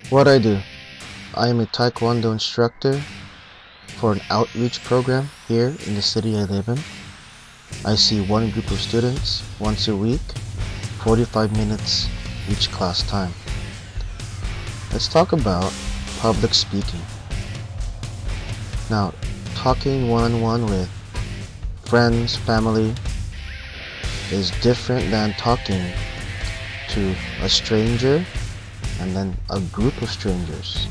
What I do, I am a Taekwondo instructor for an outreach program here in the city I live in. I see one group of students once a week, 45 minutes each class time. Let's talk about public speaking. Now, talking one-on-one with friends, family is different than talking to a stranger and then a group of strangers.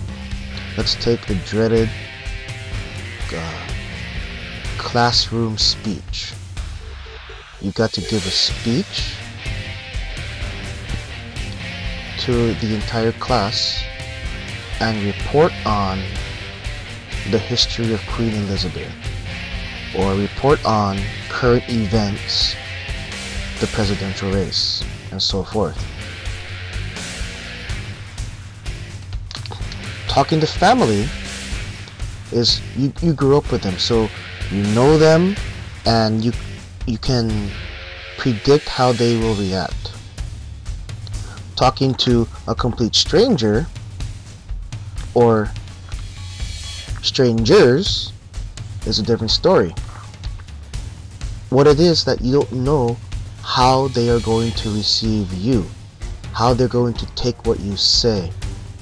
Let's take the dreaded classroom speech. You got to give a speech to the entire class and report on the history of Queen Elizabeth, or report on current events, the presidential race, and so forth. Talking to family is you grew up with them, so you know them and you can predict how they will react. Talking to a complete stranger or strangers is a different story. What it is that you don't know how they are going to receive you, how they're going to take what you say.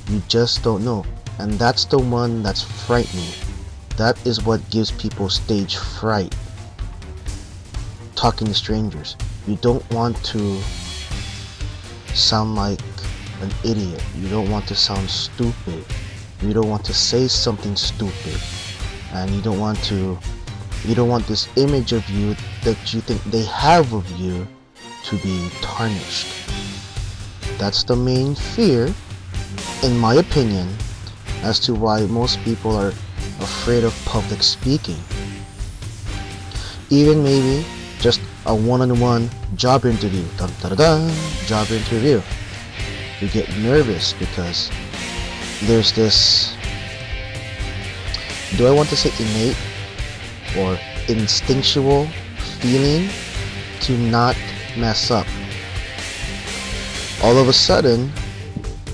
You just don't know. And that's the one that's frightening. That is what gives people stage fright. Talking to strangers. You don't want to sound like an idiot. You don't want to sound stupid. You don't want to say something stupid. And you don't want this image of you that you think they have of you to be tarnished. That's the main fear, in my opinion, as to why most people are afraid of public speaking. Even maybe just a one-on-one job interview. Dun, dun, dun, dun, job interview. You get nervous because there's this, do I want to say innate or instinctual feeling to not mess up. All of a sudden,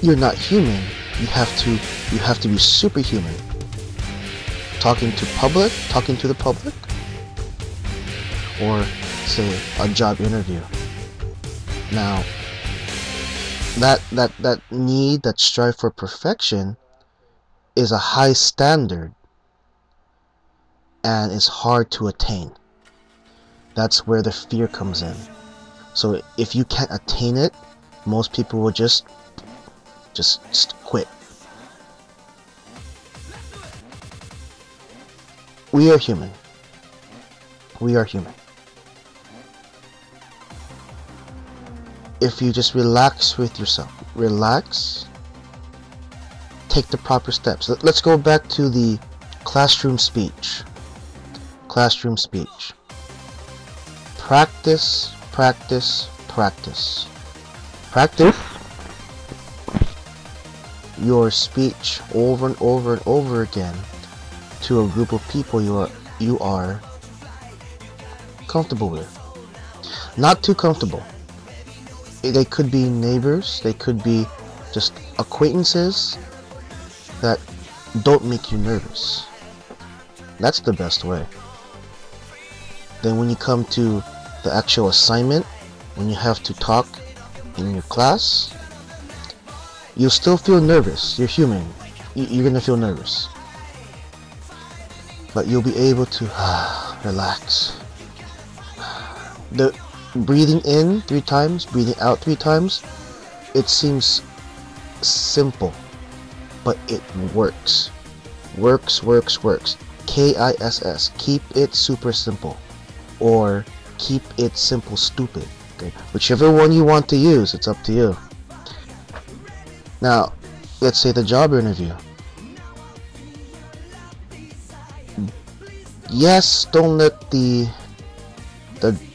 you're not human. You have to be superhuman. Talking to the public, or say a job interview. Now, that need, that strive for perfection is a high standard and it's hard to attain. That's where the fear comes in. So if you can't attain it, most people will just quit. We are human. We are human. If you just relax with yourself, relax, take the proper steps. Let's go back to the classroom speech. Classroom speech. Practice, practice, practice. Practice your speech over and over and over again to a group of people you are comfortable with. Not too comfortable. They could be neighbors, they could be just acquaintances that don't make you nervous. That's the best way. Then when you come to the actual assignment, when you have to talk in your class, you'll still feel nervous. You're human. You're gonna feel nervous. But you'll be able to relax. The breathing in 3 times, breathing out 3 times, it seems simple, but it works. Works. KISS. Keep it super simple. Or keep it simple stupid. Okay? Whichever one you want to use, it's up to you. Now, let's say the job interview. Yes, don't let the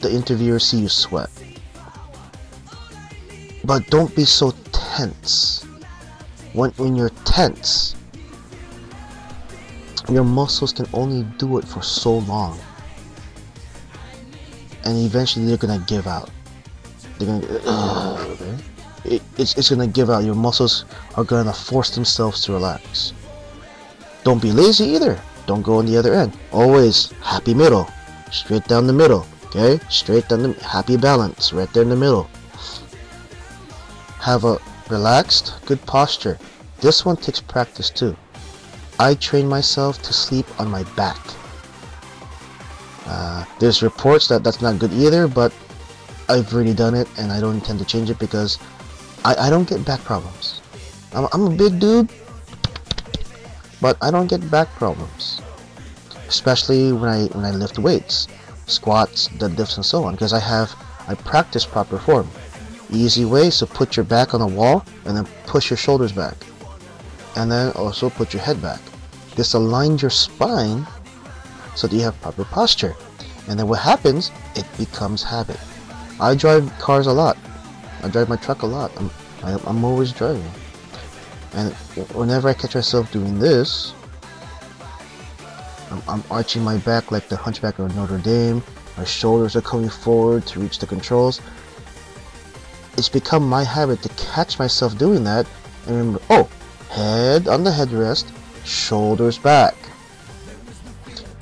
interviewer see you sweat. But don't be so tense. When you're tense, your muscles can only do it for so long. And eventually they're gonna give out. They're gonna okay? it's gonna give out. Your muscles are gonna force themselves to relax. Don't be lazy either. Don't go on the other end. Always happy middle, straight down the middle. Okay, straight down the happy balance, right there in the middle. Have a relaxed, good posture. This one takes practice too. I train myself to sleep on my back. There's reports that that's not good either, but I've already done it and I don't intend to change it because I don't get back problems. I'm a big dude, but I don't get back problems, especially when I lift weights, squats, deadlifts, and so on, because I practice proper form. Easy way is to put your back on a wall and then push your shoulders back, and then also put your head back. This aligns your spine so that you have proper posture, and then what happens? It becomes habit. I drive cars a lot. I drive my truck a lot. I'm always driving. And whenever I catch myself doing this, I'm arching my back like the Hunchback of Notre Dame. My shoulders are coming forward to reach the controls. It's become my habit to catch myself doing that and remember, oh, head on the headrest, shoulders back.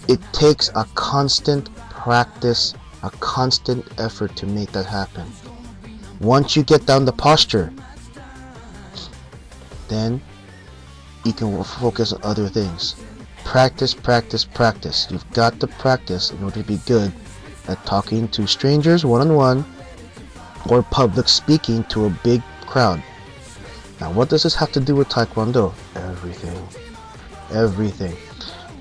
It takes a constant practice, a constant effort to make that happen. Once you get down the posture, then you can focus on other things. Practice, practice, practice. You've got to practice in order to be good at talking to strangers one-on-one or public speaking to a big crowd. Now, what does this have to do with Taekwondo? Everything. Everything.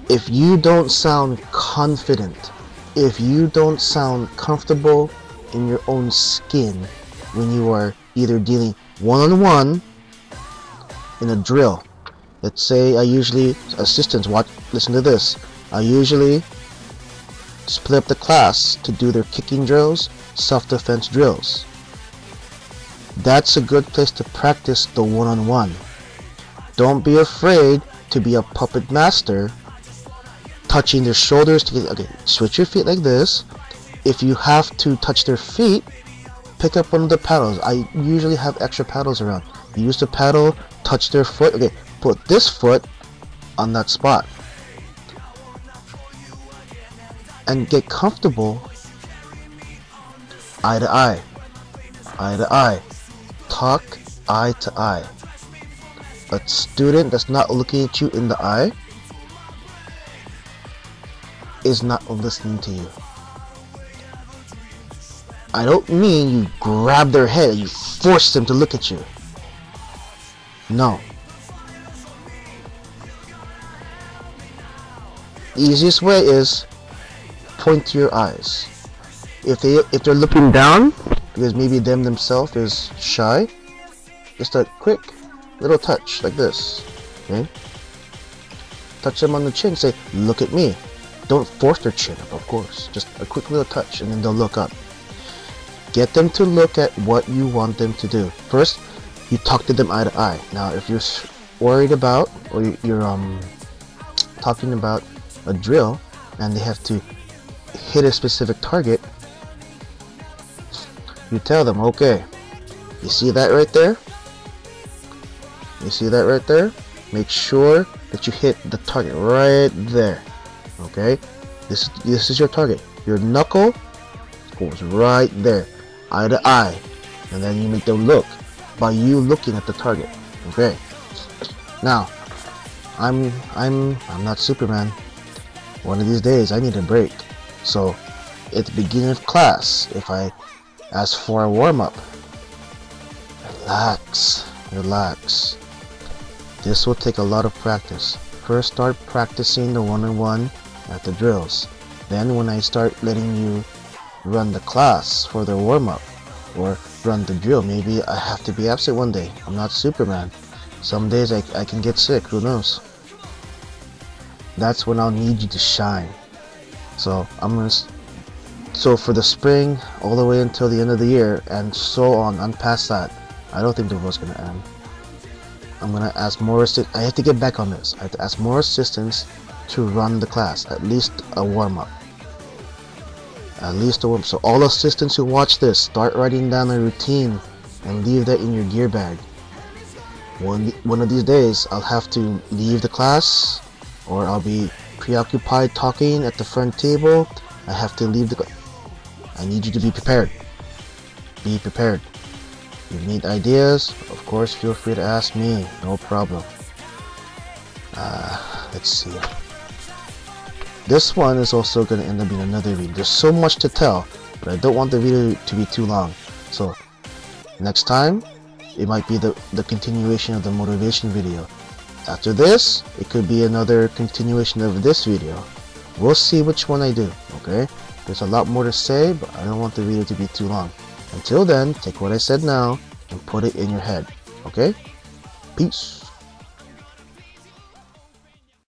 If you don't sound confident, if you don't sound comfortable in your own skin when you are either dealing one-on-one in a drill. Let's say I usually, assistants, listen to this. I usually split up the class to do their kicking drills, self-defense drills. That's a good place to practice the one-on-one. Don't be afraid to be a puppet master, touching their shoulders to get, okay, switch your feet like this. If you have to touch their feet, pick up one of the paddles. I usually have extra paddles around. Use the paddle, touch their foot. Okay, put this foot on that spot. And get comfortable eye to eye. Eye to eye. Talk eye to eye. A student that's not looking at you in the eye is not listening to you. I don't mean you grab their head and you force them to look at you. No. Easiest way is point to your eyes. If they're looking down because maybe themselves is shy, just a quick little touch like this. Okay? Touch them on the chin, say, look at me. Don't force their chin up, of course. Just a quick little touch and then they'll look up. Get them to look at what you want them to do. First, you talk to them eye to eye. Now, if you're worried about, or you're talking about a drill, and they have to hit a specific target, you tell them, okay, you see that right there? You see that right there? Make sure that you hit the target right there. Okay? This is your target. Your knuckle goes right there. Eye to eye. And then you make them look by you looking at the target. Okay? Now, I'm not Superman. One of these days I need a break. So at the beginning of class, if I ask for a warm-up, relax. This will take a lot of practice. First, start practicing the one-on-one at the drills. Then when I start letting you run the class for the warm-up or run the drill, maybe I have to be absent one day. I'm not Superman. Some days I can get sick, who knows. That's when I'll need you to shine. So so for the spring all the way until the end of the year and so on past that, I don't think the world's gonna end. I'm gonna ask more I have to get back on this. I have to ask more assistants to run the class, at least a warm-up. At least a warm-up. So all assistants who watch this, start writing down a routine and leave that in your gear bag. One of these days, I'll have to leave the class, or I'll be preoccupied talking at the front table. I have to leave the. I need you to be prepared. Be prepared. If you need ideas, of course, feel free to ask me. No problem. Let's see. This one is also going to end up being another video. There's so much to tell, but I don't want the video to be too long. So, next time, it might be the continuation of the motivation video. After this, it could be another continuation of this video. We'll see which one I do, okay? There's a lot more to say, but I don't want the video to be too long. Until then, take what I said now and put it in your head, okay? Peace.